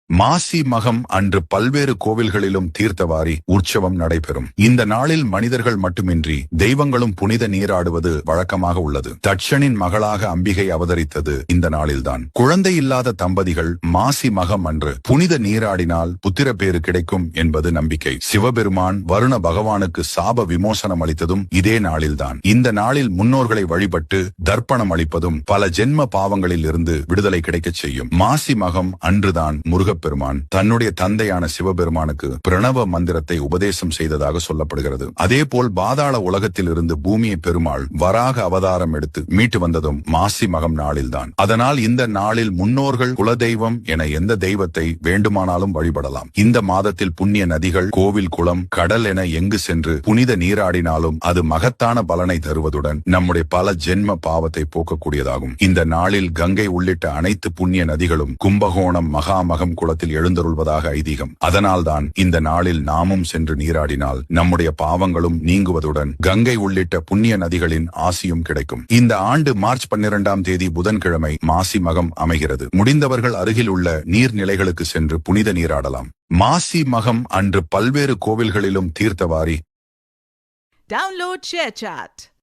மாசி மகம் அன்று பல்வேறு கோவில்களிலும் தீர்த்தவாரி உற்சவம் நடைபெறும். இந்த நாளில் மனிதர்கள் மட்டுமின்றி தெய்வங்களும் புனித நீராடுவது வழக்கமாக உள்ளது. தட்சனின் மகளாக அம்பிகை அவதரித்தது இந்த நாளில்தான். குழந்தை இல்லாத தம்பதிகள் மாசி மகம் அன்று புனித நீராடினால் புத்திர பேறு கிடைக்கும் என்பது நம்பிக்கை. சிவபெருமான் வருண பகவானுக்கு சாப விமோசனம் அளித்ததும் இதே நாளில்தான். இந்த நாளில் முன்னோர்களை வழிபட்டு தர்ப்பணம் அளிப்பதும் பல ஜென்ம பாவங்களில் இருந்து விடுதலை கிடைக்கச் செய்யும். மாசி மகம் அன்றுதான் பெருமான் தன்னுடைய தந்தையான சிவபெருமானுக்கு பிரணவ மந்திரத்தை உபதேசம் செய்ததாக சொல்லப்படுகிறது. அதேபோல் பாதாள உலகத்தில் இருந்து பூமியை பெருமாள் வராக அவதாரம் எடுத்து மீட்டு வந்ததும் மாசி மகம் நாளில்தான். அதனால் இந்த நாளில் முன்னோர்கள் குலதெய்வம் என எந்த தெய்வத்தை வேண்டுமானாலும் வழிபடலாம். இந்த மாதத்தில் புண்ணிய நதிகள், கோவில், குளம், கடல் என எங்கு சென்று புனித நீராடினாலும் அது மகத்தான பலனை தருவதுடன் நம்முடைய பல ஜென்ம பாவத்தை போக்கக்கூடியதாகும். இந்த நாளில் கங்கை உள்ளிட்ட அனைத்து புண்ணிய நதிகளும் கும்பகோணம் மகாமகம் குளத்தில் எழுந்தருள்வதாக ஐதீகம். அதனால்தான் இந்த நாளில் நாமும் சென்று நீராடினால் நம்முடைய பாவங்களும் நீங்குவதுடன் கங்கை உள்ளிட்ட புண்ணிய நதிகளின் ஆசியும் கிடைக்கும். இந்த ஆண்டு மார்ச் 12ஆம் தேதி புதன்கிழமை மாசி மகம் அமைகிறது. முடிந்தவர்கள் அருகில் உள்ள நீர்நிலைகளுக்கு சென்று புனித நீராடலாம். மாசி மகம் அன்று பல்வேறு கோவில்களிலும் தீர்த்தவாரி. Download ShareChat.